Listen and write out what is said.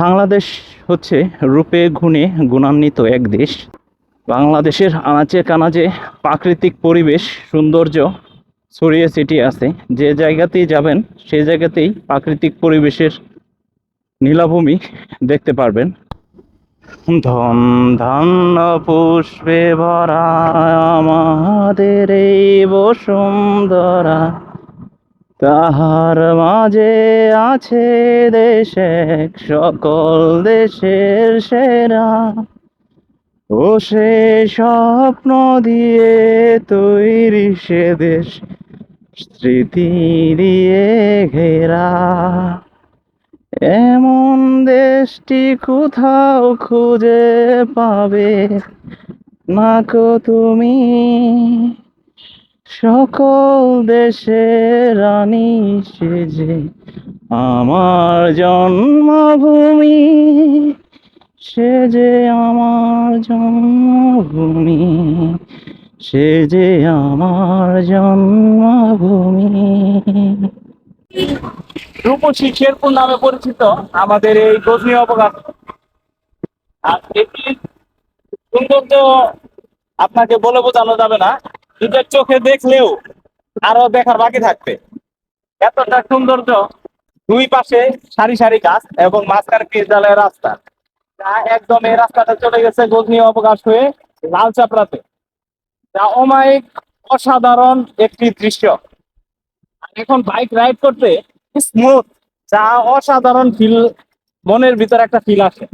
বাংলাদেশ হচ্ছে রূপে গুণে গুণান্বিত এক দেশ। বাংলাদেশের আনাচে কানাচে প্রাকৃতিক পরিবেশ সৌন্দর্য ছড়িয়ে ছিটিয়ে আছে। যে জায়গাতেই যাবেন সেই জায়গাতেই প্রাকৃতিক পরিবেশের নীলাভূমি দেখতে পারবেন। ধন ধান্য পুষ্পে ভরা আমাদের এই বসুন্ধরা, তাহার মাঝে আছে দেশ এক সকল দেশের সেরা। ও সে স্বপ্ন দিয়ে তৈরি সে দেশ, স্মৃতি দিয়ে ঘেরা। এমন দেশটি কোথাও খুঁজে পাবে না কো তুমি। সকল দেশের রানী সেজে আমার জন্মভূমি, সে যে আমার জন্মভূমি, সে যে আমার জন্মভূমি। রূপসী শেরপুর নামে পরিচিত আমাদের এই গজনী অবকাশ। আর এটির সৌন্দর্য আপনাকে বলে বোঝানো যাবে না, নিজের চোখে দেখলেও আরো দেখার বাকি থাকবে। এতটা সৌন্দর্য, দুই পাশে সারি সারি গাছ এবং মাঝখানে পিচ ঢালাই রাস্তা, যা একদম এই রাস্তাটা চলে গেছে গজনী অবকাশ হয়ে লাল চাপড়াতে, যা অমায়িক অসাধারণ একটি দৃশ্য। আর এখন বাইক রাইড করতে স্মুথ, যা অসাধারণ ফিল, মনের ভিতরে একটা ফিল আসে।